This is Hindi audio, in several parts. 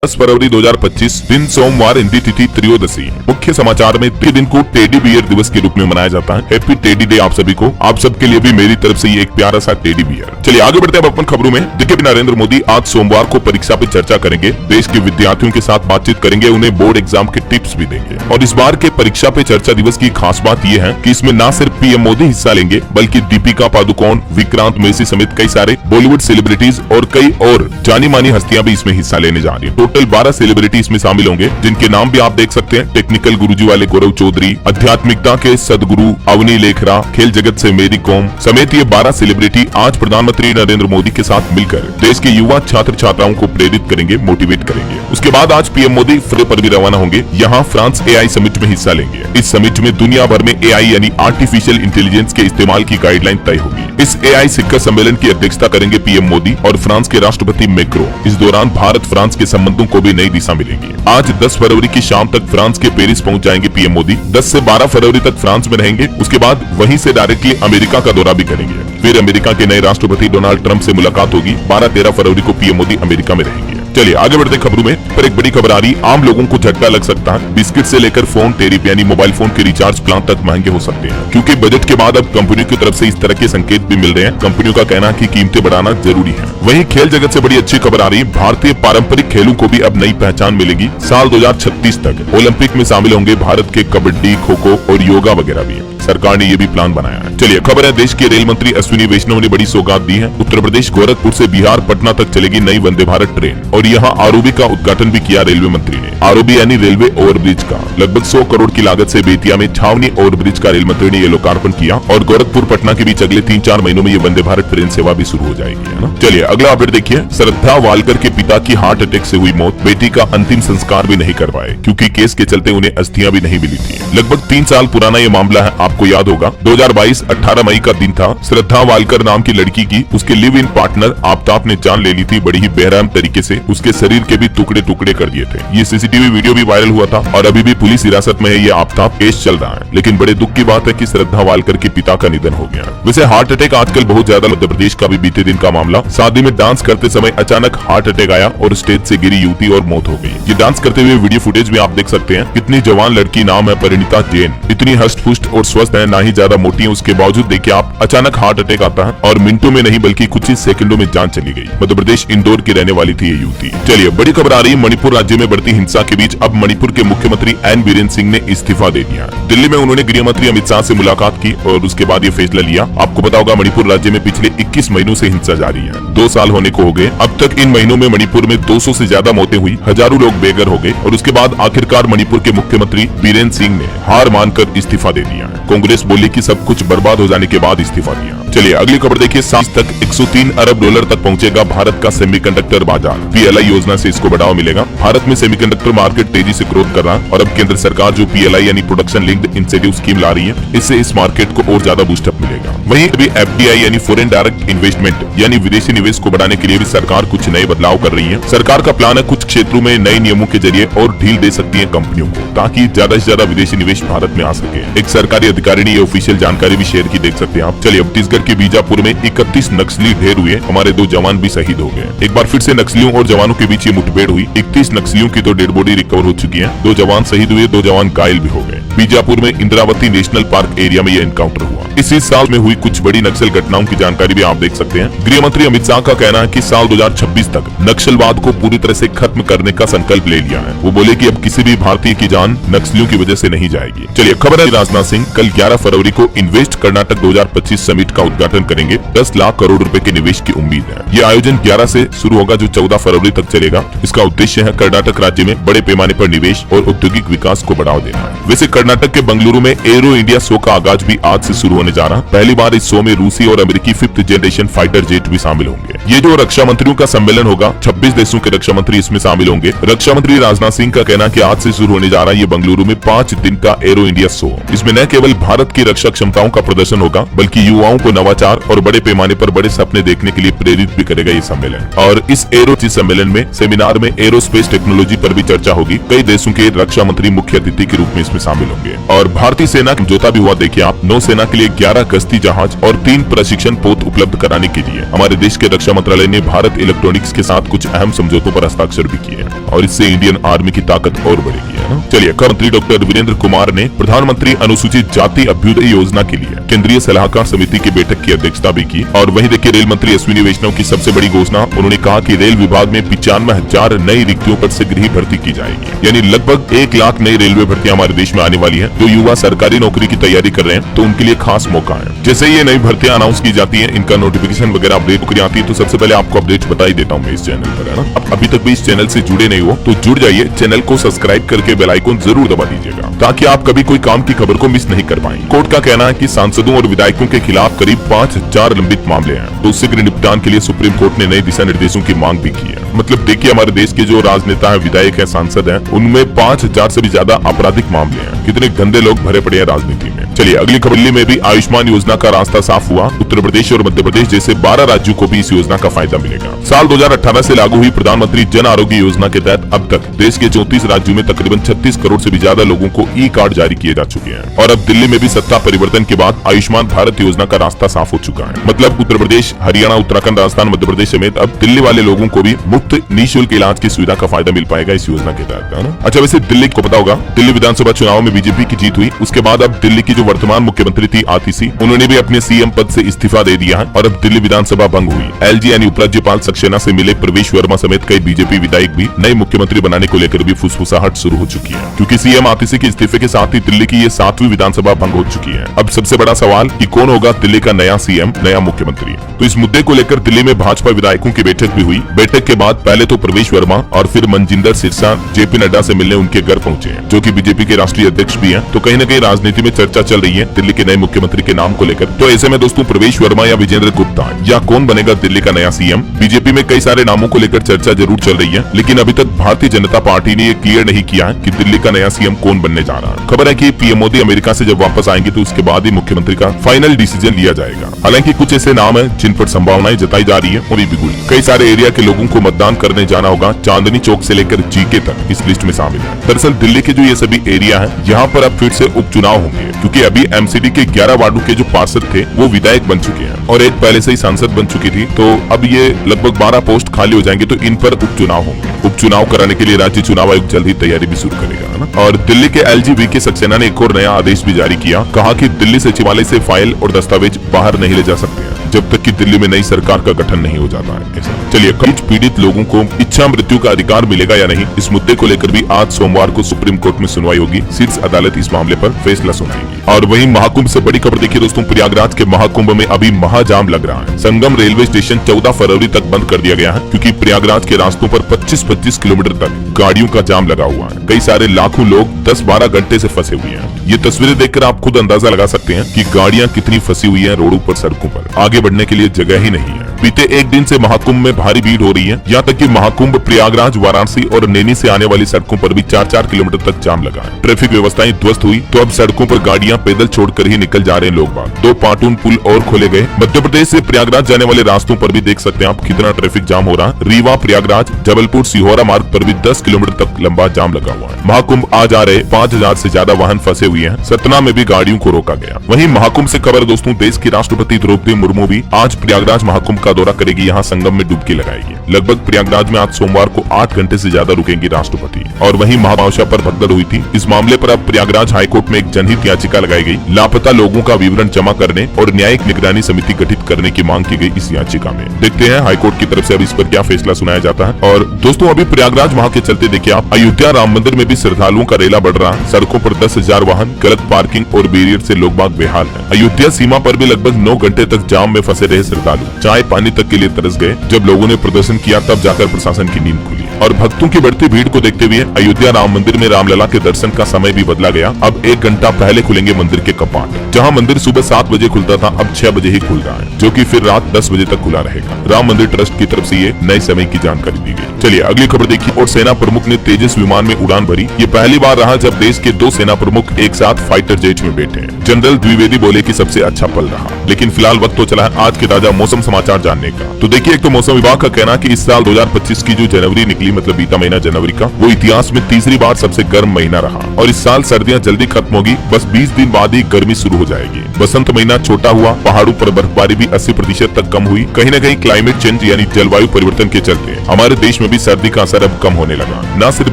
10 फरवरी 2025 दिन सोमवार, हिंदी तिथि त्रयोदशी। मुख्य समाचार में दिन को टेडी बियर दिवस के रूप में मनाया जाता है। हैप्पी टेडी डे आप सभी को। आप सबके लिए भी मेरी तरफ से ये एक प्यारा सा टेडी बियर। चलिए आगे बढ़ते हैं अपन खबरों में। देखिए नरेंद्र मोदी आज सोमवार को परीक्षा पे चर्चा करेंगे, देश के विद्यार्थियों के साथ बातचीत करेंगे, उन्हें बोर्ड एग्जाम के टिप्स भी देंगे। और इस बार के परीक्षा पे चर्चा दिवस की खास बात यह है कि इसमें न सिर्फ पीएम मोदी हिस्सा लेंगे, बल्कि दीपिका पादुकोण, विक्रांत मैसी समेत कई सारे बॉलीवुड सेलिब्रिटीज और कई और जानी मानी हस्तियां भी इसमें हिस्सा लेने जा रही है। टोटल 12 सेलिब्रिटी इसमें शामिल होंगे, जिनके नाम भी आप देख सकते हैं। टेक्निकल गुरुजी वाले गौरव चौधरी, आध्यात्मिकता के सदगुरु अवनी लेखरा, खेल जगत से मेरी कॉम समेत ये 12 सेलिब्रिटी आज प्रधानमंत्री नरेंद्र मोदी के साथ मिलकर देश के युवा छात्र छात्राओं को प्रेरित करेंगे, मोटिवेट करेंगे। उसके बाद आज पीएम मोदी फ्रांस पर भी रवाना होंगे। यहाँ फ्रांस एआई समिट में हिस्सा लेंगे। इस समिट में दुनिया भर में एआई यानी आर्टिफिशियल इंटेलिजेंस के इस्तेमाल की गाइडलाइन तय होगी। इस एआई शिखर सम्मेलन की अध्यक्षता करेंगे पीएम मोदी और फ्रांस के राष्ट्रपति मैक्रो। इस दौरान भारत फ्रांस के संबंधों को भी नई दिशा मिलेगी। आज 10 फरवरी की शाम तक फ्रांस के पेरिस पहुंच जाएंगे पीएम मोदी। 10 से 12 फरवरी तक फ्रांस में रहेंगे। उसके बाद वहीं से डायरेक्टली अमेरिका का दौरा भी करेंगे। फिर अमेरिका के नए राष्ट्रपति डोनाल्ड ट्रंप से मुलाकात होगी। 12-13 फरवरी को पीएम मोदी अमेरिका में रहेंगे। चलिए आगे बढ़ते खबरों में। पर एक बड़ी खबर आ रही, आम लोगों को झटका लग सकता है। बिस्किट से लेकर फोन, टेरिफ यानी मोबाइल फोन के रिचार्ज प्लान तक महंगे हो सकते हैं, क्योंकि बजट के बाद अब कंपनियों की तरफ से इस तरह के संकेत भी मिल रहे हैं। कंपनियों का कहना है कि कीमतें बढ़ाना जरूरी है। वहीं खेल जगत से बड़ी अच्छी खबर आ रही है, भारतीय पारंपरिक खेलों को भी अब नई पहचान मिलेगी। साल 2036 तक ओलंपिक में शामिल होंगे भारत के कबड्डी, खो खो और योगा वगैरह भी। सरकार ने ये भी प्लान बनाया है। चलिए खबर है, देश के रेल मंत्री अश्विनी वैष्णव ने बड़ी सौगात दी है। उत्तर प्रदेश गोरखपुर से बिहार पटना तक चलेगी नई वंदे भारत ट्रेन और यहाँ आरओबी का उद्घाटन भी किया रेलवे मंत्री ने। आरओबी यानी रेलवे ओवरब्रिज का लगभग 100 करोड़ की लागत से बेतिया में छावनी ओवरब्रिज का रेल मंत्री ने ये लोकार्पण किया और गोरखपुर पटना के बीच अगले 3-4 महीनों में ये वंदे भारत ट्रेन सेवा भी शुरू हो जाएगी, है ना। चलिए अगला अपडेट देखिए। श्रद्धा वालकर के पिता की हार्ट अटैक से हुई मौत, बेटी का अंतिम संस्कार भी नहीं कर पाए क्योंकि केस के चलते उन्हें अस्थियां भी नहीं मिली थी। लगभग 3 साल पुराना ये मामला है, आपको याद होगा। 2022 18 मई का दिन था। श्रद्धा वालकर नाम की लड़की की उसके लिव इन पार्टनर आफ्ताब ने जान ले ली थी बड़ी ही बेरहम तरीके से। उसके शरीर के भी टुकड़े टुकड़े कर दिए थे। ये सीसीटीवी वीडियो भी वायरल हुआ था और अभी भी पुलिस हिरासत में है ये आफ्ताब। केस चल रहा है, लेकिन बड़े दुख की बात है कि श्रद्धा वालकर के पिता का निधन हो गया। वैसे हार्ट अटैक आजकल बहुत ज्यादा, मध्य प्रदेश का भी बीते दिन का मामला। शादी में डांस करते समय अचानक हार्ट अटैक आया और स्टेज से गिरी युवती और मौत हो गई। ये डांस करते हुए वीडियो फुटेज में आप देख सकते हैं। कितनी जवान लड़की, नाम है परिणीता जैन। इतनी हष्ट पुष्ट और स्वस्थ है, ना ही ज्यादा मोटी है। उसके बावजूद देखिए आप, अचानक हार्ट अटैक आता है और मिनटों में नहीं बल्कि कुछ ही सेकंडों में जान चली गई। मध्य प्रदेश इंदौर की रहने वाली थी ये युवती। चलिए बड़ी खबर आ रही है, मणिपुर राज्य में बढ़ती हिंसा के बीच अब मणिपुर के मुख्यमंत्री एन बीरेन सिंह ने इस्तीफा दे दिया। दिल्ली में उन्होंने गृह मंत्री अमित शाह से मुलाकात की और उसके बाद ये फैसला लिया। आपको पता होगा मणिपुर राज्य में पिछले 21 महीनों से हिंसा जारी है। 2 साल होने को हो गए। अब तक इन महीनों में मणिपुर में 200 से ज्यादा मौतें हुई, हजारों लोग बेघर हो गए और उसके बाद आखिरकार मणिपुर के मुख्यमंत्री बीरेन सिंह ने हार मानकर इस्तीफा दे दिया। कांग्रेस बोली कि सब कुछ बर्बाद हो जाने के बाद इस्तीफा दिया। चलिए अगली खबर देखिए। साल तक 103 अरब डॉलर तक पहुंचेगा भारत का सेमीकंडक्टर बाजार। पीएलआई योजना से इसको बढ़ावा मिलेगा। भारत में सेमीकंडक्टर मार्केट तेजी से ग्रोथ कर रहा है और अब केंद्र सरकार जो पीएलआई यानी प्रोडक्शन लिंक्ड इंसेंटिव स्कीम ला रही है, इससे इस मार्केट को और ज्यादा बूस्टअप मिलेगा। वहीं अभी एफडीआई यानी फॉरेन डायरेक्ट इन्वेस्टमेंट यानी विदेशी निवेश को बढ़ाने के लिए भी सरकार कुछ नए बदलाव कर रही है। सरकार का प्लान है कुछ क्षेत्रों में नए नियमों के जरिए और ढील दे सकती है कंपनियों को, ताकि ज्यादा से ज्यादा विदेशी निवेश भारत में आ सके। एक सरकारी अधिकारी ने ये ऑफिशियल जानकारी भी शेयर की, देख सकते हैं आप। चलिए छत्तीसगढ़ के बीजापुर में 31 नक्सली ढेर हुए, हमारे 2 जवान भी शहीद हो गए। एक बार फिर से नक्सलियों और जवानों के बीच ये मुठभेड़ हुई। 31 नक्सलियों की तो डेड बॉडी रिकवर हो चुकी है। 2 जवान शहीद हुए, 2 जवान घायल भी हो गए। बीजापुर में इंद्रावती नेशनल पार्क एरिया में यह एनकाउंटर हुआ। इसी साल में हुई कुछ बड़ी नक्सल घटनाओं की जानकारी भी आप देख सकते हैं। गृह मंत्री अमित शाह का कहना है कि साल 2026 तक नक्सलवाद को पूरी तरह से खत्म करने का संकल्प ले लिया है। वो बोले कि अब किसी भी भारतीय की जान नक्सलियों की वजह से नहीं जाएगी। चलिए खबर है, राजनाथ सिंह कल 11 फरवरी को इन्वेस्ट कर्नाटक 2025 समिट का उद्घाटन करेंगे। 10 लाख करोड़ रुपए के निवेश की उम्मीद है। ये आयोजन 11 से शुरू होगा जो 14 फरवरी तक चलेगा। इसका उद्देश्य है कर्नाटक राज्य में बड़े पैमाने पर निवेश और औद्योगिक विकास को बढ़ावा देना। वैसे कर्नाटक के बंगलुरु में एरो इंडिया शो का आगाज भी आज से शुरू होने जा रहा है। पहली बार इस शो में रूसी और अमेरिकी 5th जनरेशन फाइटर जेट भी शामिल होंगे। ये जो रक्षा मंत्रियों का सम्मेलन होगा, 26 देशों के रक्षा मंत्री इसमें शामिल होंगे। रक्षा मंत्री राजनाथ सिंह का कहना कि आज से शुरू होने जा रहा है ये बंगलुरु में 5 दिन का एरो इंडिया शो। इसमें न केवल भारत की रक्षा क्षमताओं का प्रदर्शन होगा, बल्कि युवाओं को नवाचार और बड़े पैमाने पर बड़े सपने देखने के लिए प्रेरित भी करेगा ये सम्मेलन। और इस एरोची सम्मेलन में सेमिनार में एरोस्पेस टेक्नोलॉजी पर भी चर्चा होगी। कई देशों के रक्षा मंत्री मुख्य अतिथि के रूप में इसमें शामिल होंगे। और भारतीय सेना समझौता भी हुआ। देखिए आप, नौसेना के लिए 11 गश्ती जहाज और 3 प्रशिक्षण पोत उपलब्ध कराने के लिए हमारे देश के रक्षा मंत्रालय ने भारत इलेक्ट्रॉनिक्स के साथ कुछ अहम समझौतों पर हस्ताक्षर भी किए हैं और इससे इंडियन आर्मी की ताकत और बढ़ेगी, है ना। चलिए, मंत्री डॉक्टर वीरेंद्र कुमार ने प्रधानमंत्री अनुसूचित जाति अभ्युदय योजना के लिए केंद्रीय सलाहकार समिति की बैठक की अध्यक्षता भी की। और वहीं देखिए, रेल मंत्री अश्विनी वैष्णव की सबसे बड़ी घोषणा, उन्होंने कहा कि रेल विभाग में 95,000 नई रिक्तियों पर शीघ्र ही भर्ती की जाएगी। यानी लगभग 1 लाख नई रेलवे भर्तियां हमारे देश में आने वाली है। जो युवा सरकारी नौकरी की तैयारी कर रहे हैं तो उनके लिए खास मौका है। जैसे ये नई भर्तियां अनाउंस की जाती है, इनका नोटिफिकेशन वगैरह अपडेट आती है, तो सबसे पहले आपको अपडेट बता ही देता हूँ मैं इस चैनल पर, है ना। अब अभी तक भी इस चैनल से जुड़े नहीं हो तो जुड़ जाइए, चैनल को सब्सक्राइब करके बेल आइकन जरूर दबा दीजिएगा ताकि आप कभी कोई काम की खबर को मिस नहीं कर पाएं। कोर्ट का कहना है कि सांसदों और विधायकों के खिलाफ करीब 5,000 लंबित मामले हैं, तो शीघ्र निपटान के लिए सुप्रीम कोर्ट ने नए दिशा निर्देशों की मांग भी की है। मतलब देखिए, हमारे देश के जो राजनेता है, विधायक है, सांसद है, उनमें 5,000 से भी ज्यादा आपराधिक मामले हैं। कितने गंदे लोग भरे पड़े हैं राजनीति में। चलिए अगली खबर में भी आयुष्मान योजना का रास्ता साफ हुआ। उत्तर प्रदेश और मध्य प्रदेश जैसे 12 राज्यों को भी इस योजना का फायदा मिलेगा। साल 2018 से लागू हुई प्रधानमंत्री जन आरोग्य योजना के तहत अब तक देश के 34 राज्यों में तकरीबन 36 करोड़ से भी ज्यादा लोगों को ई कार्ड जारी किए जा चुके हैं। और अब दिल्ली में भी सत्ता परिवर्तन के बाद आयुष्मान भारत योजना का रास्ता साफ हो चुका है। मतलब उत्तर प्रदेश, हरियाणा, उत्तराखंड, राजस्थान, मध्य प्रदेश समेत अब दिल्ली वाले लोगों को भी मुफ्त निःशुल्क इलाज की सुविधा का फायदा मिल पाएगा इस योजना के तहत, है ना। अच्छा, वैसे दिल्ली को पता होगा, दिल्ली विधानसभा चुनाव में बीजेपी की जीत हुई। उसके बाद अब दिल्ली की जो वर्तमान मुख्यमंत्री थी आतिशी, उन्होंने भी अपने सीएम पद से इस्तीफा दे दिया है और अब दिल्ली विधानसभा भंग हुई। एलजी यानी उपराज्यपाल सक्सेना से मिले प्रवेश वर्मा समेत कई बीजेपी विधायक भी नए मुख्यमंत्री बनाने को लेकर भी फुसफुसाहट शुरू हो चुकी है, क्योंकि सीएम आतिशी के इस्तीफे के साथ ही दिल्ली की ये 7वीं विधानसभा भंग हो चुकी है। अब सबसे बड़ा सवाल कि कौन होगा दिल्ली का नया सीएम, नया मुख्यमंत्री। तो इस मुद्दे को लेकर दिल्ली में भाजपा विधायकों की बैठक भी हुई। बैठक के बाद पहले तो प्रवेश वर्मा और फिर मनजिंदर सिरसा जेपी नड्डा से मिलने उनके घर पहुंचे, जो कि बीजेपी के राष्ट्रीय अध्यक्ष भी हैं। तो कहीं न कहीं राजनीति में चर्चा चल रही है दिल्ली के नए मुख्यमंत्री के नाम को लेकर। तो ऐसे में दोस्तों, प्रवेश वर्मा या विजेंद्र गुप्ता या कौन बनेगा दिल्ली का नया सीएम? बीजेपी में कई सारे नामों को लेकर चर्चा जरूर चल रही है, लेकिन अभी तक भारतीय जनता पार्टी ने ये क्लियर नहीं किया है कि दिल्ली का नया सीएम कौन बनने जा रहा है। खबर है कि पीएम मोदी अमेरिका से जब वापस आएंगे तो उसके बाद ही मुख्यमंत्री का फाइनल डिसीजन लिया जाएगा। हालांकि कुछ ऐसे नाम है जिन पर संभावनाएं जताई जा रही है और बिल्कुल कई सारे एरिया के लोगों को मतदान करने जाना होगा। चांदनी चौक से लेकर जीके तक इस लिस्ट में शामिल है। दरअसल दिल्ली के जो ये सभी एरिया है, यहाँ पर अब फिर से उपचुनाव होंगे, क्योंकि अभी एमसीडी के 11 वार्डों के जो पार्षद थे वो विधायक बन चुके हैं और एक पहले से ही सांसद बन चुकी थी। तो अब ये लगभग 12 पोस्ट खाली हो जाएंगे, तो इन पर उपचुनाव होंगे। उपचुनाव कराने के लिए राज्य चुनाव आयोग जल्द ही तैयारी भी शुरू करेगा, है ना। और दिल्ली के एलजी वीके सक्सेना ने एक और नया आदेश भी जारी किया। कहा कि दिल्ली सचिवालय से फाइल और दस्तावेज बाहर नहीं ले जा सकते हैं जब तक कि दिल्ली में नई सरकार का गठन नहीं हो जाता है। चलिए, कुछ पीड़ित लोगों को इच्छा मृत्यु का अधिकार मिलेगा या नहीं, इस मुद्दे को लेकर भी आज सोमवार को सुप्रीम कोर्ट में सुनवाई होगी। शीर्ष अदालत इस मामले पर फैसला सुनाएगी। और वहीं महाकुंभ से बड़ी खबर देखिए दोस्तों, प्रयागराज के महाकुंभ में अभी महाजाम लग रहा है। संगम रेलवे स्टेशन 14 फरवरी तक बंद कर दिया गया है, क्योंकि प्रयागराज के रास्तों पर 25-25 किलोमीटर तक गाड़ियों का जाम लगा हुआ है। कई सारे लाखों लोग 10-12 घंटे से फंसे हुए हैं। ये तस्वीरें देखकर आप खुद अंदाजा लगा सकते हैं कि गाड़ियां कितनी फंसी हुई हैं रोडों पर, सड़कों पर। आगे बढ़ने के लिए जगह ही नहीं है। बीते एक दिन से महाकुंभ में भारी भीड़ हो रही है। यहाँ तक कि महाकुंभ प्रयागराज, वाराणसी और नैनी से आने वाली सड़कों पर भी 4-4 किलोमीटर तक जाम लगा है। ट्रैफिक व्यवस्थाएं ध्वस्त हुई, तो अब सड़कों पर गाड़ियां पैदल छोड़कर ही निकल जा रहे हैं लोग बाग। 2 पाटून पुल और खोले गए। मध्य प्रदेश से प्रयागराज जाने वाले रास्तों पर भी देख सकते हैं आप कितना ट्रैफिक जाम हो रहा है। रीवा, प्रयागराज, जबलपुर, सिहोरा मार्ग पर भी 10 किलोमीटर तक लंबा जाम लगा हुआ है। महाकुंभ आ जा रहे 5,000 से ज्यादा वाहन फंसे हुए हैं। सतना में भी गाड़ियों को रोका गया। वहीं महाकुंभ से खबर दोस्तों, देश की राष्ट्रपति द्रौपदी मुर्मू भी आज प्रयागराज महाकुंभ का दौरा करेगी। यहाँ संगम में डुबकी लगाएगी। लगभग प्रयागराज में आज सोमवार को 8 घंटे से ज्यादा रुकेंगी राष्ट्रपति। और वहीं महामावशा पर भगदड़ हुई थी। इस मामले पर अब प्रयागराज हाईकोर्ट में एक जनहित याचिका लगाई गई। लापता लोगों का विवरण जमा करने और न्यायिक निगरानी समिति गठित करने की मांग की गई इस याचिका में। देखते हैं हाईकोर्ट की तरफ से अब इस पर क्या फैसला सुनाया जाता है। और दोस्तों, अभी प्रयागराज वहां के चलते देखिए आप, अयोध्या राम मंदिर में भी श्रद्धालुओं का रेला बढ़ रहा है। सड़कों पर 10,000 वाहन, गलत पार्किंग और बैरियर से लोग बाग बेहाल है। अयोध्या सीमा पर भी लगभग 9 घंटे तक जाम में फंसे रहे श्रद्धालु। चाय पानी तक के लिए तरस गए। जब लोगों ने प्रदर्शन किया तब जाकर प्रशासन की नींद खुली। और भक्तों की बढ़ती भीड़ को देखते हुए अयोध्या राम मंदिर में रामलला के दर्शन का समय भी बदला गया। अब 1 घंटा पहले खुलेंगे मंदिर के कपाट। जहां मंदिर सुबह 7 बजे खुलता था, अब 6 बजे ही खुल रहा है, जो कि फिर रात 10 बजे तक खुला रहेगा। राम मंदिर ट्रस्ट की तरफ से ये नए समय की जानकारी दी गई। चलिए अगली खबर देखिए। और सेना प्रमुख ने तेजस विमान में उड़ान भरी। ये पहली बार रहा जब देश के 2 सेना प्रमुख एक साथ फाइटर जेट में बैठे हैं। जनरल द्विवेदी बोले कि सबसे अच्छा पल रहा। लेकिन फिलहाल वक्त तो चला है आज के ताजा मौसम समाचार जानने का। तो देखिए, एक तो मौसम विभाग का कहना कि इस साल 2025 की जो जनवरी निकली, मतलब बीता महीना जनवरी का, वो इतिहास में तीसरी बार सबसे गर्म महीना रहा। और इस साल सर्दियां जल्दी खत्म होगी, बस 20 दिन बाद ही गर्मी शुरू हो जाएगी। बसंत महीना छोटा हुआ, पहाड़ों पर बर्फबारी भी 80% तक कम हुई। कहीं न कहीं क्लाइमेट चेंज यानी जलवायु परिवर्तन के चलते हमारे देश में भी सर्दी का असर अब कम होने लगा। न सिर्फ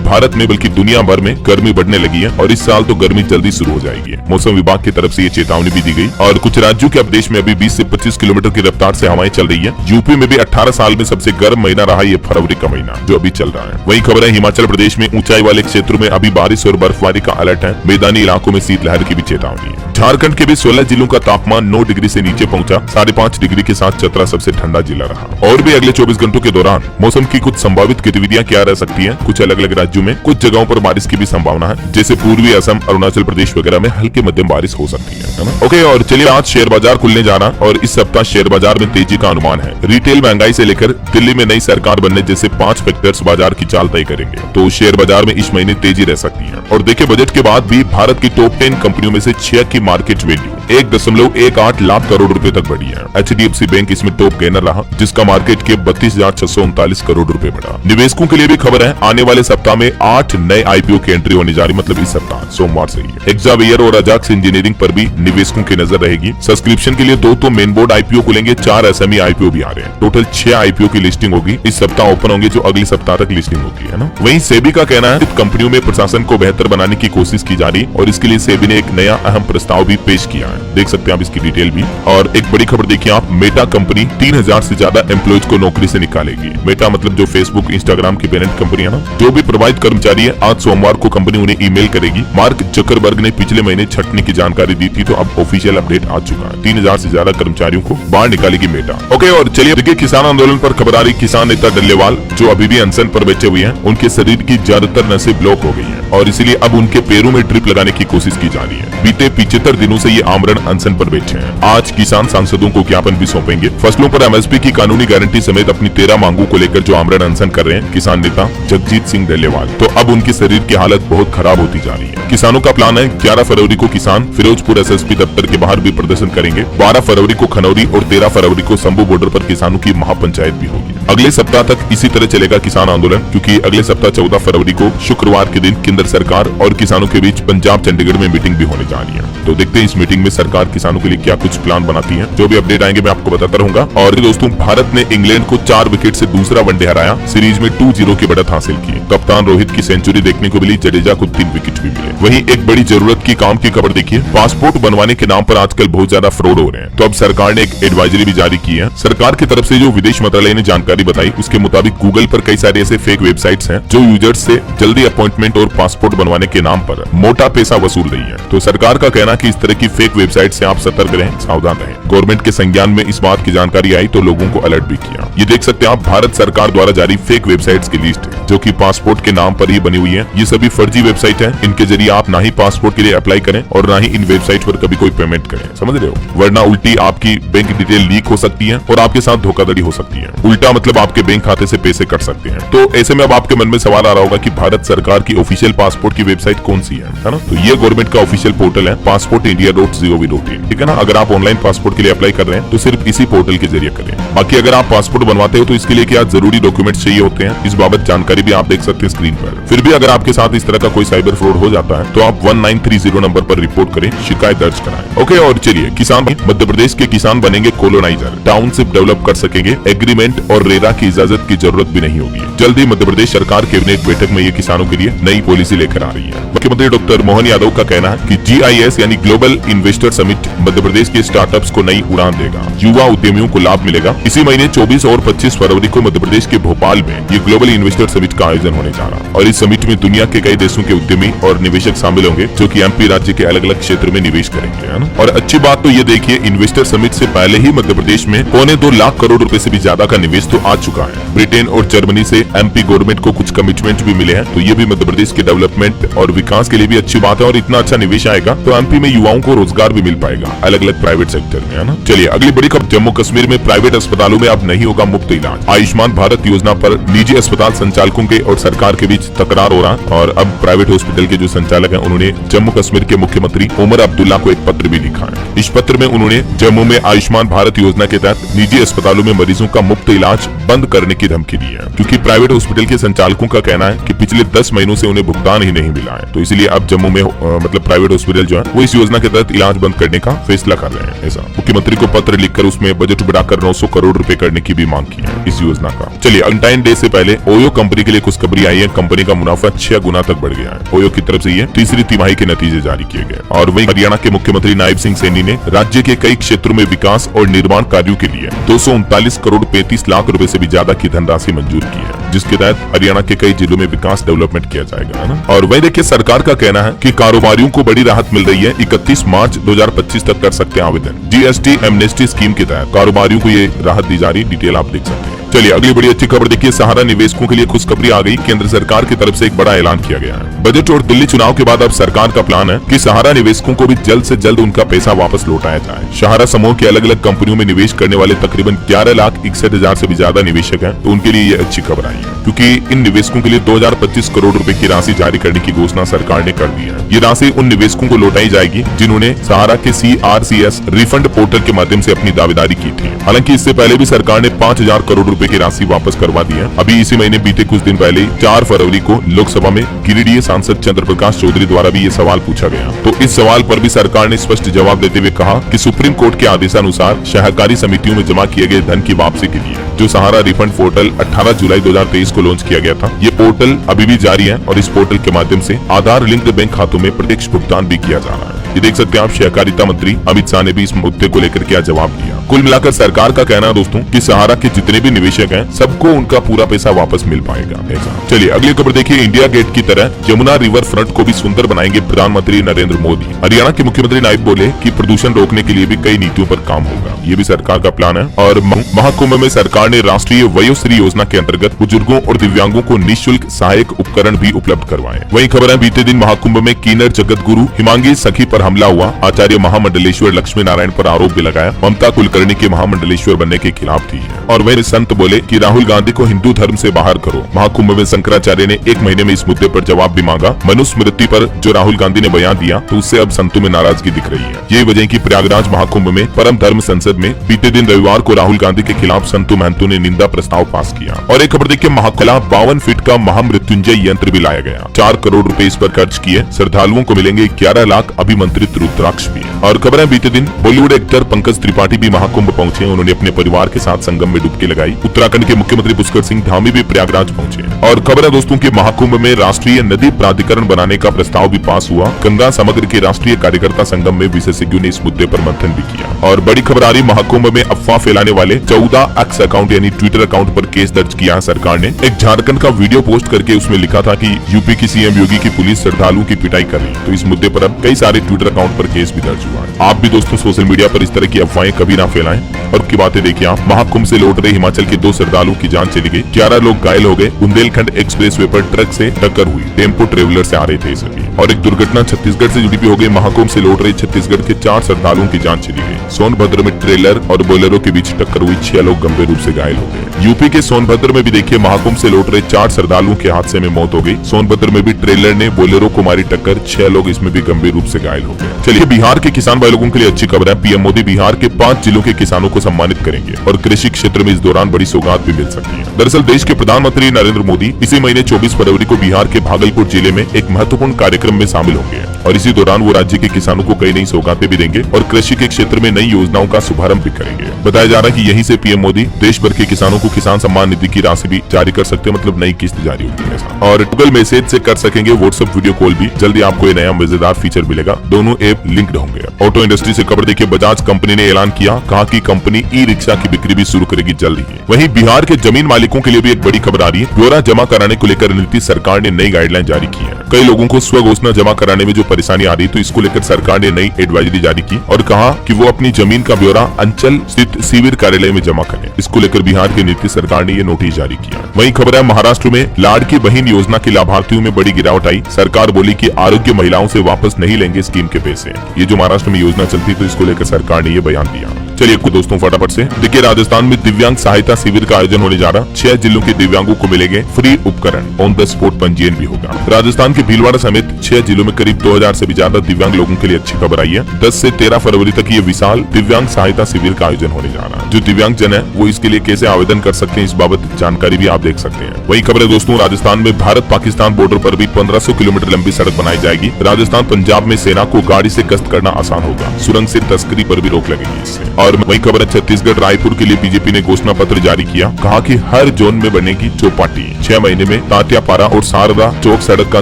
भारत में बल्कि दुनिया भर में गर्मी बढ़ने लगी है और इस साल तो गर्मी जल्दी शुरू हो जाएगी। मौसम विभाग की तरफ से ये चेतावनी भी दी गई। और कुछ राज्यों के अब देश में अभी 20 से 25 किलोमीटर की रफ्तार से हवाएं चल रही है। यूपी में भी 18 साल में सबसे गर्म महीना रहा ये फरवरी का महीना जो अभी चल रहा है। वही खबर है हिमाचल प्रदेश में ऊंचाई वाले क्षेत्रों में अभी बारिश और बर्फबारी का अलर्ट है। मैदानी इलाकों में शीतलहर की भी चेतावनी है। झारखंड के भी 16 जिलों का तापमान 9 डिग्री से नीचे पहुंचा। 5.5 डिग्री के साथ चतरा सबसे ठंडा जिला रहा। और भी अगले 24 घंटों के दौरान मौसम की कुछ संभावित गतिविधियां क्या रह सकती हैं। कुछ अलग अलग राज्यों में कुछ जगहों पर बारिश की भी संभावना है, जैसे पूर्वी असम, अरुणाचल प्रदेश वगैरह में हल्की मध्यम बारिश हो सकती है ना। ओके, और चलिए आज शेयर बाजार खुलने जा रहा और इस सप्ताह शेयर बाजार में तेजी का अनुमान है। रिटेल महंगाई से लेकर दिल्ली में नई सरकार बनने जैसे 5 फैक्टर्स बाजार की चाल तय करेंगे। तो शेयर बाजार में इस महीने तेजी रह सकती है। और देखिए, बजट के बाद भी भारत की टॉप 10 कंपनियों में से 6 की मार्केट वैल्यू 1.18 लाख करोड़ रुपए तक बढ़ी है। HDFC बैंक इसमें टॉप गेनर रहा, जिसका मार्केट कैप 32,639 करोड़ रुपए बढ़ा। निवेशकों के लिए भी खबर है, आने वाले सप्ताह में 8 नए IPO की एंट्री होने जा रही, मतलब इस सप्ताह सोमवार से ही। एक्जावियर और अजाक्स इंजीनियरिंग पर भी निवेशकों की नजर रहेगी। सब्सक्रिप्शन के लिए 2 तो मेन बोर्ड IPO खुलेंगे, 4 SME IPO भी आ रहे हैं। टोटल 6 IPO की लिस्टिंग होगी। इस सप्ताह ओपन होंगे, जो अगले सप्ताह तक लिस्टिंग होगी, है ना। वहीं सेबी का कहना है कंपनियों में प्रशासन को बेहतर बनाने की कोशिश की जा रही और इसके लिए सेबी ने एक नया अहम प्रस्ताव भी पेश किया है। देख सकते हैं आप इसकी डिटेल भी। और एक बड़ी खबर देखिए आप, मेटा कंपनी 3000 से ज्यादा एम्प्लॉयज को नौकरी से निकालेगी। मेटा मतलब जो फेसबुक, इंस्टाग्राम की पेरेंट कंपनी है ना, जो भी प्रभावित कर्मचारी है, आज सोमवार को कंपनी उन्हें ईमेल करेगी। मार्क जकरबर्ग ने पिछले महीने छटने की जानकारी दी थी, तो अब ऑफिशियल अपडेट आ चुका है। 3000 से ज्यादा कर्मचारियों को बाहर निकालेगी मेटा। ओके, और चलिए देखिए किसान आंदोलन पर खबर आ रही। किसान नेता डल्लेवाल जो अभी भी अनशन पर बैठे हुए हैं, उनके शरीर की ज्यादातर नसें ब्लॉक हो गई है और इसीलिए अब उनके पैरों में ड्रिप लगाने की कोशिश की जा रही है। बीते 75 दिनों से ये आमरण अनशन पर बैठे हैं। आज किसान सांसदों को ज्ञापन भी सौंपेंगे। फसलों पर MSP की कानूनी गारंटी समेत अपनी 13 मांगों को लेकर जो आमरण अनशन कर रहे हैं किसान नेता जगजीत सिंह डल्लेवाल, तो अब उनके शरीर की हालत बहुत खराब होती जा रही है। किसानों का प्लान है 11 फरवरी को किसान फिरोजपुर SSP दफ्तर के बाहर भी प्रदर्शन करेंगे। 12 फरवरी को खनौरी और 13 फरवरी को शंभू बॉर्डर पर किसानों की महापंचायत भी होगी। अगले सप्ताह तक इसी तरह चलेगा किसान आंदोलन, क्योंकि अगले सप्ताह 14 फरवरी को शुक्रवार के दिन केंद्र सरकार और किसानों के बीच पंजाब चंडीगढ़ में मीटिंग भी होने जा रही है। तो देखते हैं इस मीटिंग में सरकार किसानों के लिए क्या कुछ प्लान बनाती है। जो भी अपडेट आएंगे मैं आपको बताता रहूंगा। और दोस्तों, भारत ने इंग्लैंड को 4 विकेट से दूसरा वनडे हराया। सीरीज में 2-0 की बढ़त हासिल की। कप्तान रोहित की सेंचुरी देखने को मिली, जडेजा को 3 विकेट भी मिले। वहीं एक बड़ी जरूरत की काम की खबर देखिए, पासपोर्ट बनवाने के नाम पर आजकल बहुत ज्यादा फ्रॉड हो रहे हैं। तो अब सरकार ने एक एडवाइजरी भी जारी की है। सरकार की तरफ से जो विदेश मंत्रालय ने जानकारी बताई, उसके मुताबिक गूगल पर कई सारे ऐसे फेक वेबसाइट्स हैं जो यूजर्स से जल्दी अपॉइंटमेंट और पासपोर्ट बनवाने के नाम पर मोटा पैसा वसूल रही है। तो सरकार का कहना कि इस तरह की फेक वेबसाइट से आप सतर्क रहें, सावधान रहें। गवर्नमेंट के संज्ञान में इस बात की जानकारी आई तो लोगों को अलर्ट भी किया। ये देख सकते हैं आप, भारत सरकार द्वारा जारी फेक वेबसाइट्स की लिस्ट है जो कि पासपोर्ट के नाम पर ही बनी हुई है। ये सभी फर्जी वेबसाइट है। इनके जरिए आप ना ही पासपोर्ट के लिए अप्लाई करें और ना ही इन वेबसाइट पर कभी कोई पेमेंट करें, समझ रहे हो। वरना उल्टी आपकी बैंक डिटेल लीक हो सकती है और आपके साथ धोखाधड़ी हो सकती है। उल्टा मतलब आपके बैंक खाते से पैसे कट सकते हैं। तो ऐसे में अब आपके मन में सवाल आ रहा होगा कि भारत सरकार की ऑफिशियल पासपोर्ट की वेबसाइट कौन सी है ना। तो ये गवर्नमेंट का ऑफिशियल पोर्टल है passportindia.gov.in। ठीक है ना। अगर आप ऑनलाइन पासपोर्ट के लिए अप्लाई कर रहे हैं तो सिर्फ इसी पोर्टल के जरिए करें। बाकी अगर आप पासपोर्ट बनवाते हो तो इसके लिए क्या जरूरी डॉक्यूमेंट्स चाहिए होते हैं, इस बाबत जानकारी भी आप देख सकते हैं स्क्रीन पर। फिर भी अगर आपके साथ इस तरह का कोई साइबर फ्रॉड हो जाता है तो आप 1930 नंबर पर रिपोर्ट करें, शिकायत दर्ज कराएं। ओके, और चलिए किसान मध्य प्रदेश के किसान बनेंगे कोलोनाइजर, टाउनशिप डेवलप कर सकेंगे, एग्रीमेंट और रेरा की इजाजत की जरूरत भी नहीं होगी। जल्दी मध्य प्रदेश सरकार कैबिनेट बैठक में ये किसानों के लिए नई पॉलिसी लेकर आ रही है। मुख्यमंत्री डॉक्टर मोहन यादव का कहना है कि GIS यानी global investor summit Madhya Pradesh के स्टार्टअप्स को नई उड़ान देगा। युवा उद्यमियों को लाभ मिलेगा। इसी महीने 24 और 25 फरवरी को मध्य प्रदेश के भोपाल में ये ग्लोबल इन्वेस्टर समिट का आयोजन होने जा रहा है और इस समिट में दुनिया के कई देशों के उद्यमी और निवेशक शामिल होंगे जो कि एमपी राज्य के अलग अलग क्षेत्र में निवेश करेंगे, है ना। और अच्छी बात तो ये देखिए, इन्वेस्टर समिट से पहले ही मध्य प्रदेश में 2.25 लाख करोड़ रुपए से भी ज्यादा का निवेश तो आ चुका है। ब्रिटेन और जर्मनी से एमपी गवर्नमेंट को कुछ कमिटमेंट भी मिले हैं, तो ये भी मध्य प्रदेश के डेवलपमेंट और विकास के लिए भी अच्छी बात है। और इतना अच्छा निवेश आएगा तो एमपी में युवाओं को रोजगार भी मिल पाएगा अलग अलग प्राइवेट सेक्टर में, है ना। चलिए अगली बड़ी खबर, जम्मू कश्मीर में प्राइवेट अस्पतालों में अब नहीं होगा मुफ्त इलाज। आयुष्मान भारत योजना पर निजी अस्पताल संचालकों के और सरकार के बीच तकरार हो रहा है और अब प्राइवेट हॉस्पिटल के जो संचालक हैं उन्होंने जम्मू कश्मीर के मुख्यमंत्री उमर अब्दुल्ला को एक पत्र भी लिखा है। इस पत्र में उन्होंने जम्मू में आयुष्मान भारत योजना के तहत निजी अस्पतालों में मरीजों का मुफ्त इलाज बंद करने की धमकी दी है, क्योंकि प्राइवेट हॉस्पिटल के संचालकों का कहना है कि पिछले 10 महीनों से उन्हें भुगतान ही नहीं मिला है। तो इसलिए अब जम्मू में मतलब प्राइवेट हॉस्पिटल जो है वो इस योजना के तहत इलाज बंद करने का फैसला कर रहे हैं। ऐसा मुख्यमंत्री को पत्र लिखकर उसमें बजट बढ़ाकर 900 करोड़ रुपए करने की भी मांग की है इस योजना का। चलिए वैलेंटाइन डे से पहले ओयो कंपनी के लिए खुशखबरी आई है। कंपनी का मुनाफा 6 गुना तक बढ़ गया है। ओयो की तरफ से ये तीसरी तिमाही के नतीजे जारी किए गए। और वहीं हरियाणा के मुख्यमंत्री नायब सिंह सैनी ने राज्य के कई क्षेत्रों में विकास और निर्माण कार्यों के लिए 239 करोड़ 35 लाख रुपए से भी ज्यादा की धनराशि मंजूर की है, जिसके तहत हरियाणा के कई जिलों में विकास डेवलपमेंट किया जाएगा, है ना। और वहीं देखिए, सरकार का कहना है कि कारोबारियों को बड़ी राहत मिल रही है। 31 मार्च 2025 तक कर सकते हैं आवेदन। जीएसटी एमनेस्टी स्कीम के तहत कारोबारियों को ये राहत दी जा रही, डिटेल आप देख सकते हैं। चलिए अगली बड़ी अच्छी खबर देखिए, सहारा निवेशकों के लिए खुशखबरी आ गई। केंद्र सरकार की तरफ से एक बड़ा ऐलान किया गया है। बजट और दिल्ली चुनाव के बाद अब सरकार का प्लान है कि सहारा निवेशकों को भी जल्द से जल्द उनका पैसा वापस लौटाया जाए। सहारा समूह के अलग अलग कंपनियों में निवेश करने वाले तकरीबन 11,61,000 से भी ज्यादा निवेशक हैं, तो उनके लिए ये अच्छी खबर आई है, क्योंकि इन निवेशकों के लिए 2025 करोड़ रुपए की राशि जारी करने की घोषणा सरकार ने कर दी है। ये राशि उन निवेशकों को लौटाई जाएगी जिन्होंने सहारा के CRCS रिफंड पोर्टल के माध्यम से अपनी दावेदारी की थी। हालांकि इससे पहले भी सरकार ने 5,000 करोड़ रुपए की राशि वापस करवा दी है। अभी इसी महीने बीते कुछ दिन पहले 4 फरवरी को लोकसभा में गिरिडीह सांसद चंद्र प्रकाश चौधरी द्वारा भी ये सवाल पूछा गया। तो इस सवाल पर भी सरकार ने स्पष्ट जवाब देते हुए कहा कि सुप्रीम कोर्ट के आदेशानुसार सहकारी समितियों में जमा किए गए धन की वापसी के लिए जो सहारा रिफंड पोर्टल 18 जुलाई 2023 को लॉन्च किया गया था, ये पोर्टल अभी भी जारी है और इस पोर्टल के माध्यम से आधार लिंक्ड बैंक खातों में प्रत्यक्ष भुगतान भी किया जा रहा है। ये देख सकते हैं आप, सहकारिता मंत्री अमित शाह ने भी इस मुद्दे को लेकर क्या जवाब दिया। कुल मिलाकर सरकार का कहना है दोस्तों कि सहारा के जितने भी निवेशक हैं सबको उनका पूरा पैसा वापस मिल पाएगा। चलिए अगली खबर देखिए, इंडिया गेट की तरह यमुना रिवर फ्रंट को भी सुंदर बनाएंगे प्रधानमंत्री नरेंद्र मोदी। हरियाणा के मुख्यमंत्री नायब बोले कि प्रदूषण रोकने के लिए भी कई नीतियों पर काम होगा, ये भी सरकार का प्लान है। और महाकुंभ में सरकार ने राष्ट्रीय वयोश्री योजना के अंतर्गत बुजुर्गों और दिव्यांगों को निःशुल्क सहायक उपकरण भी उपलब्ध करवाए। वही खबर है, बीते दिन महाकुंभ में किन्नर जगत गुरु हिमांगी सखी पर हमला हुआ। आचार्य महामंडलेश्वर लक्ष्मी नारायण पर आरोप भी लगाया ममता कुलकर्णी के महामंडलेश्वर बनने के खिलाफ थी। और वह संत बोले कि राहुल गांधी को हिंदू धर्म से बाहर करो। महाकुंभ में शंकराचार्य ने 1 महीने में इस मुद्दे पर जवाब भी मांगा। मनुस्मृति पर जो राहुल गांधी ने बयान दिया तो उससे अब संतों में नाराजगी दिख रही है। यही वजह की प्रयागराज महाकुंभ में परम धर्म संसद में बीते दिन रविवार को राहुल गांधी के खिलाफ संतों महंतों ने निंदा प्रस्ताव पास किया। और एक खबर देखिए, महाकला 52 फीट का महामृत्युंजय यंत्र भी लाया गया। 4 करोड़ रुपए इस पर खर्च किए। श्रद्धालुओं को मिलेंगे 11 लाख अभिमंत्रित रुद्राक्ष भी। और खबर है, बीते दिन बॉलीवुड एक्टर पंकज त्रिपाठी भी महाकुंभ पहुंचे। उन्होंने अपने परिवार के साथ संगम में डुबकी लगाई। उत्तराखंड के मुख्यमंत्री पुष्कर सिंह धामी भी प्रयागराज पहुंचे। और खबर है दोस्तों कि महाकुंभ में राष्ट्रीय नदी प्राधिकरण बनाने का प्रस्ताव भी पास हुआ। गंगा समग्र के राष्ट्रीय कार्यकर्ता संगम में विशेषज्ञों ने इस मुद्दे पर मंथन भी किया। और बड़ी खबर आ रही, महाकुंभ में अफवाह फैलाने वाले 14 एक्स अकाउंट यानी ट्विटर अकाउंट पर केस दर्ज किया है सरकार ने। एक झारखंड का वीडियो पोस्ट करके उसमें लिखा था कि यूपी की सीएम योगी की पुलिस श्रद्धालुओं की पिटाई कर रही। तो इस मुद्दे पर अब कई सारे ट्विटर अकाउंट पर केस भी दर्ज हुआ है। आप भी दोस्तों सोशल मीडिया पर इस तरह की अफवाहें कभी ना फैलाएं। और की बातें देखिए आप, महाकुंभ से लौट रहे हिमाचल के 2 श्रद्धालुओं की जान चली गई। 11 लोग घायल हो गए। बुंदेलखंड एक्सप्रेसवे पर ट्रक से टक्कर हुई। टेम्पो ट्रेवलर से आ रहे थे सभी। और एक दुर्घटना छत्तीसगढ़ से जुड़ी भी हो गई। महाकुंभ से लौट रहे छत्तीसगढ़ के 4 श्रद्धालुओं की जान चली गई। सोनभद्र में ट्रेलर और बोलेरो के बीच टक्कर हुई। 6 लोग गंभीर रूप से घायल हो गए। यूपी के सोनभद्र में भी देखिए, महाकुंभ से लौट रहे 4 श्रद्धालुओं के हादसे में मौत हो गई। सोनभद्र में भी ट्रेलर ने बोलेरो को मारी टक्कर। 6 लोग इसमें भी गंभीर रूप से घायल हो गए। चलिए बिहार के किसान भाई लोगों के लिए अच्छी खबर है। पीएम मोदी बिहार के 5 जिलों के किसानों को सम्मानित करेंगे और कृषि क्षेत्र में इस दौरान बड़ी सौगात भी मिल सकती है। दरअसल देश के प्रधानमंत्री नरेंद्र मोदी इसी महीने 24 फरवरी को बिहार के भागलपुर जिले में एक महत्वपूर्ण कार्यक्रम कार्यक्रम में शामिल होंगे और इसी दौरान वो राज्य के किसानों को कई नई सौगातें भी देंगे और कृषि के क्षेत्र में नई योजनाओं का शुभारंभ भी करेंगे। बताया जा रहा है कि यहीं से पीएम मोदी देश भर के किसानों को किसान सम्मान निधि की राशि भी जारी कर सकते हैं, मतलब नई किस्त जारी होगी ऐसा। और गूगल मैसेज से कर सकेंगे व्हाट्सएप वीडियो कॉल भी। जल्दी आपको ये नया मजेदार फीचर मिलेगा, दोनों ऐप लिंक्ड होंगे। ऑटो इंडस्ट्री से खबर देखिए, बजाज कंपनी ने ऐलान किया, कहा कि कंपनी ई रिक्शा की बिक्री भी शुरू करेगी जल्द ही। वहीं बिहार के जमीन मालिकों के लिए भी एक बड़ी खबर आ रही है। ब्यौरा जमा कराने को लेकर नीतीश सरकार ने नई गाइडलाइन जारी की है। कई लोगों को स्व घोषणा जमा कराने में जो परेशानी आ रही है, तो इसको लेकर सरकार ने नई एडवाइजरी जारी की और कहा कि वो अपनी जमीन का ब्यौरा अंचल स्थित शिविर कार्यालय में जमा करें। इसको लेकर बिहार की नीतीश सरकार ने ये नोटिस जारी किया। वहीं खबर है महाराष्ट्र में लाड़की बहन योजना के लाभार्थियों में बड़ी गिरावट आई। सरकार बोली कि आरोग्य महिलाओं से वापस नहीं लेंगे स्कीम के पैसे। ये जो महाराष्ट्र में योजना चलती, तो इसको लेकर सरकार ने ये बयान दिया। चलिए कुछ दोस्तों फटाफट से देखिए, राजस्थान में दिव्यांग सहायता शिविर का आयोजन होने जा रहा। 6 जिलों के दिव्यांगों को मिलेंगे फ्री उपकरण, ऑन द स्पॉट पंजीयन भी होगा। राजस्थान के भीलवाड़ा समेत 6 जिलों में करीब 2000 से भी ज्यादा दिव्यांग लोगों के लिए अच्छी खबर आई है। 10 से 13 फरवरी तक ये विशाल दिव्यांग सहायता शिविर का आयोजन होने जा रहा है। जो दिव्यांग जन है वो इसके लिए कैसे आवेदन कर सकते हैं, इस बाबत जानकारी भी आप देख सकते हैं। वही खबर है दोस्तों, राजस्थान में भारत पाकिस्तान बॉर्डर पर भी 1500 किलोमीटर लंबी सड़क बनाई जाएगी। राजस्थान पंजाब में सेना को गाड़ी से गश्त करना आसान होगा। सुरंग से तस्करी पर भी रोक लगेगी इससे। और वही खबर है, छत्तीसगढ़ रायपुर के लिए बीजेपी ने घोषणा पत्र जारी किया, कहा कि हर जोन में बनेगी चौपाटी। 6 महीने में तात्यापारा और शारदा चौक सड़क का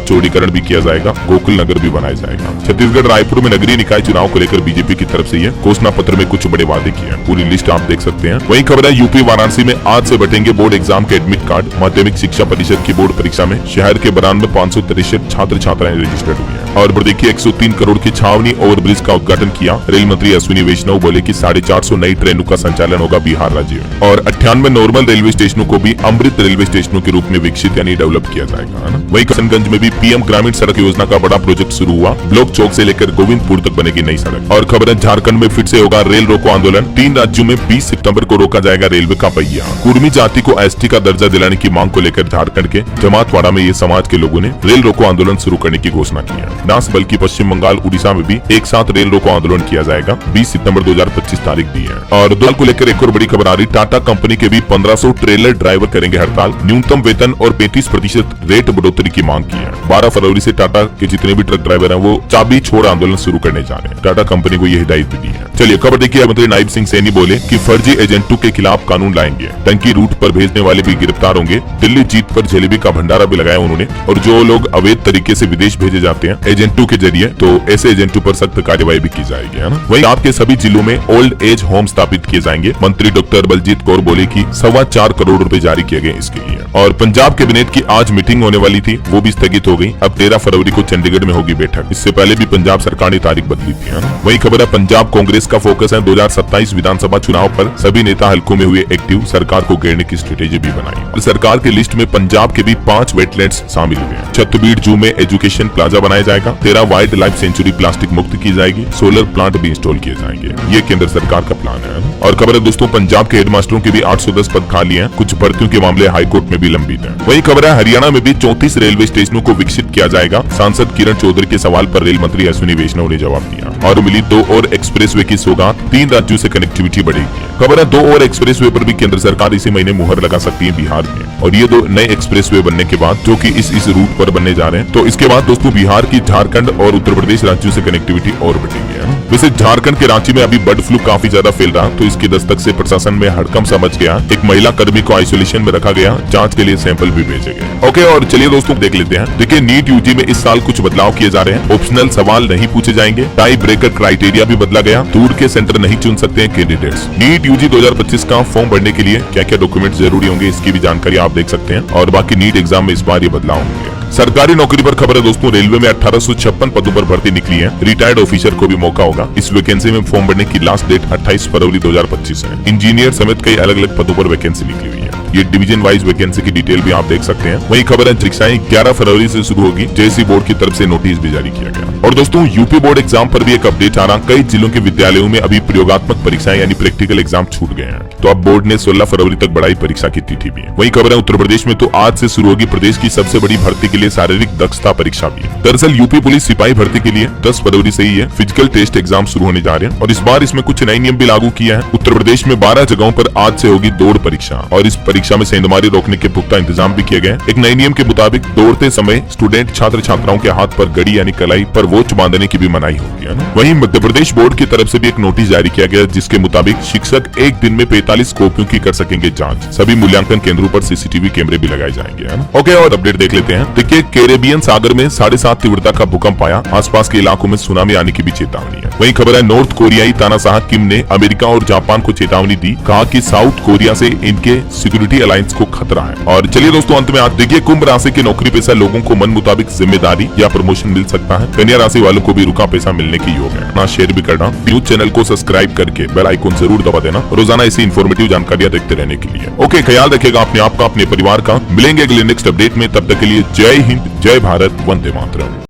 चौड़ीकरण भी किया जाएगा, गोकुल नगर भी बनाया जाएगा। छत्तीसगढ़ रायपुर में नगरीय निकाय चुनाव को लेकर बीजेपी की तरफ से ये घोषणा पत्र में कुछ बड़े वादे किए हैं, पूरी लिस्ट आप देख सकते हैं। वही खबर है, यूपी वाराणसी में आज से बटेंगे बोर्ड एग्जाम के एडमिट कार्ड। माध्यमिक शिक्षा परिषद की बोर्ड परीक्षा में शहर के 92,563 छात्र छात्राएं रजिस्टर्ड हुई है। और देखिए 103 करोड़ की छावनी ओवरब्रिज का उद्घाटन किया। रेल मंत्री अश्विनी वैष्णव बोले कि 450 नई ट्रेनों का संचालन होगा बिहार राज्य में। और 98 नॉर्मल रेलवे स्टेशनों को भी अमृत रेलवे स्टेशनों के रूप में विकसित यानी डेवलप किया जाएगा, है ना। वही किशनगंज में भी पीएम ग्रामीण सड़क योजना का बड़ा प्रोजेक्ट शुरू हुआ। ब्लॉक चौक से लेकर गोविंदपुर तक बनेगी नई सड़क। और खबर है, झारखंड में फिर से होगा रेल रोको आंदोलन। 3 राज्यों में 20 सितंबर को रोका जाएगा रेलवे का पहिया। कुर्मी जाति को एसटी का दर्जा दिलाने की मांग को लेकर झारखंड के जमातवाड़ा में ये समाज के लोगों ने रेल रोको आंदोलन शुरू करने की घोषणा की है। न बल्कि पश्चिम बंगाल, उड़ीसा में भी एक साथ रेल रोको आंदोलन किया जाएगा। 20 सितंबर 2025 तारीख दी है। और दल को लेकर एक और बड़ी खबर आ रही, टाटा कंपनी के भी 1500 ट्रेलर ड्राइवर करेंगे हड़ताल। न्यूनतम वेतन और 35% रेट बढ़ोतरी की मांग की है। 12 फरवरी से टाटा के जितने भी ट्रक ड्राइवर हैं वो चाबी छोड़ आंदोलन शुरू करने जा रहे हैं। टाटा कंपनी को ये हिदायत भी दी है। चलिए खबर देखिए, मंत्री नायब सिंह सैनी बोले कि फर्जी एजेंटों के खिलाफ कानून लाएंगे। टंकी रूट पर भेजने वाले भी गिरफ्तार होंगे। दिल्ली जीत पर जलेबी का भंडारा भी लगाया उन्होंने। और जो लोग अवैध तरीके से विदेश भेजे जाते हैं एजेंटों के जरिए, तो ऐसे एजेंटों पर सख्त कार्यवाही भी की जाएगी, है ना। वहीं आपके सभी जिलों में ओल्ड एज होम स्थापित किए जाएंगे। मंत्री डॉक्टर बलजीत कौर बोले कि 4.25 करोड़ रुपए जारी किए गए इसके लिए। और पंजाब कैबिनेट की आज मीटिंग होने वाली थी, वो भी स्थगित हो गई। अब 13 फरवरी को चंडीगढ़ में होगी बैठक। इससे पहले भी पंजाब सरकार ने तारीख बदली थी, है ना। वही खबर है, पंजाब कांग्रेस का फोकस है 2027 विधानसभा चुनाव पर। सभी नेता हल्कों में हुए एक्टिव, सरकार को घेरने की स्ट्रेटेजी भी बनाई। और सरकार की लिस्ट में पंजाब के भी 5 वेटलैंड्स शामिल हुए हैं। छत्तबीड़ जू में एजुकेशन प्लाजा बनाया जाएगा। 13 वाइल्ड लाइफ सेंचुरी प्लास्टिक मुक्त की जाएगी। सोलर प्लांट भी इंस्टॉल किए जाएंगे। ये केंद्र सरकार का प्लान है। और खबर है दोस्तों, पंजाब के हेडमास्टरों के भी 810 पद खाली हैं। कुछ भर्तियों के मामले हाईकोर्ट में भी लंबित है। वही खबर है, हरियाणा में भी 34 रेलवे स्टेशनों को विकसित किया जाएगा। सांसद किरण चौधरी के सवाल पर रेल मंत्री अश्विनी वैष्णव ने जवाब दिया। और मिली 2 और एक्सप्रेसवे की सौगात। 3 राज्यों से कनेक्टिविटी बढ़ेगी। खबर है, 2 और एक्सप्रेसवे पर भी केंद्र सरकार इसी महीने मुहर लगा सकती है बिहार में। और ये 2 नए एक्सप्रेसवे बनने के बाद, जो कि इस रूट पर बनने जा रहे हैं, तो इसके बाद दोस्तों बिहार की झारखंड और उत्तर प्रदेश राज्यों से कनेक्टिविटी और बढ़ेगी, है ना। वैसे झारखंड के रांची में अभी बर्ड फ्लू काफी ज्यादा फैल रहा, तो इसकी दस्तक से प्रशासन में हड़कंप सा मच गया। एक महिला कर्मी को आइसोलेशन में रखा गया। जांच के लिए सैंपल भी भेजे गए। ओके, और चलिए दोस्तों देख लेते हैं। देखिए, नीट यूजी में इस साल कुछ बदलाव किए जा रहे हैं। ऑप्शनल सवाल नहीं पूछे जाएंगे। टाई ब्रेकर क्राइटेरिया भी बदला गया। दूर के सेंटर नहीं चुन सकते हैं कैंडिडेट्स। नीट यूजी 2025 का फॉर्म भरने के लिए क्या क्या डॉक्यूमेंट जरूरी होंगे, इसकी भी जानकारी आप देख सकते हैं। और बाकी नीट एग्जाम में इस बार ये बदलाव होंगे। सरकारी नौकरी पर खबर है दोस्तों, रेलवे में 1856 पदों पर भर्ती निकली है। रिटायर्ड ऑफिसर को भी मौका होगा। इस वैकेंसी में फॉर्म भरने की लास्ट डेट 28 फरवरी 2025 है। इंजीनियर समेत कई अलग अलग पदों पर वैकेंसी निकली हुई है। ये डिवीजन वाइज वैकेंसी की डिटेल भी आप देख सकते हैं। वही खबर है, परीक्षाएं 11 फरवरी से शुरू होगी। जेएससी बोर्ड की तरफ से नोटिस भी जारी किया गया। और दोस्तों, यूपी बोर्ड एग्जाम पर भी एक अपडेट आ रहा। कई जिलों के विद्यालयों में अभी प्रयोगात्मक परीक्षाएं यानी प्रैक्टिकल एग्जाम छूट गए हैं। तो अब बोर्ड ने 16 फरवरी तक बढ़ाई परीक्षा की तिथि भी। वहीं खबर है उत्तर प्रदेश में तो आज से शुरू होगी प्रदेश की सबसे बड़ी भर्ती के लिए शारीरिक दक्षता परीक्षा भी। दरअसल यूपी पुलिस सिपाही भर्ती के लिए 10 फरवरी से ही फिजिकल टेस्ट एग्जाम शुरू होने जा रहे हैं और इस बार इसमें कुछ नए नियम भी लागू किया है। उत्तर प्रदेश में 12 जगहों पर आज से होगी दौड़ परीक्षा और इस परीक्षा में सेंधमारी रोकने के पुख्ता इंतजाम भी किए गए। एक नए नियम के मुताबिक दौड़ते समय स्टूडेंट छात्र छात्राओं के हाथ पर घड़ी यानी कलाई पर वॉच बांधने की भी मनाही होगी है ना। वहीं मध्य प्रदेश बोर्ड की तरफ से भी एक नोटिस जारी किया गया जिसके मुताबिक शिक्षक एक दिन में 45 कॉपियों की कर सकेंगे जांच। सभी मूल्यांकन केंद्रों पर सीसीटीवी कैमरे भी लगाए जाएंगे है ना। ओके, और अपडेट देख लेते हैं। देखिए, कैरेबियन सागर में 7.5 तीव्रता का भूकंप आया, आसपास के इलाकों में सुनामी आने की भी चेतावनी है। वहीं खबर है नॉर्थ कोरियाई तानाशाह किम ने अमेरिका और जापान को चेतावनी दी, कहा कि साउथ कोरिया से इनके सिक्योरिटी अलायंस को खतरा है। और चलिए दोस्तों, अंत में आज देखिए कुंभ राशि के नौकरी पेशा लोगों को मन मुताबिक जिम्मेदारी या प्रमोशन मिल सकता है। कन्या राशि वालों को भी रुका पैसा मिलने की योग है ना। शेयर भी करना, न्यूज चैनल को सब्सक्राइब करके बेल आइकन जरूर दबा देना रोजाना ऐसी इन्फॉर्मेटिव जानकारियां देखते रहने के लिए। ओके, ख्याल रखिएगा अपने आप का, अपने परिवार का। मिलेंगे अगले नेक्स्ट अपडेट में, तब तक के लिए जय हिंद, जय भारत, वंदे मातरम।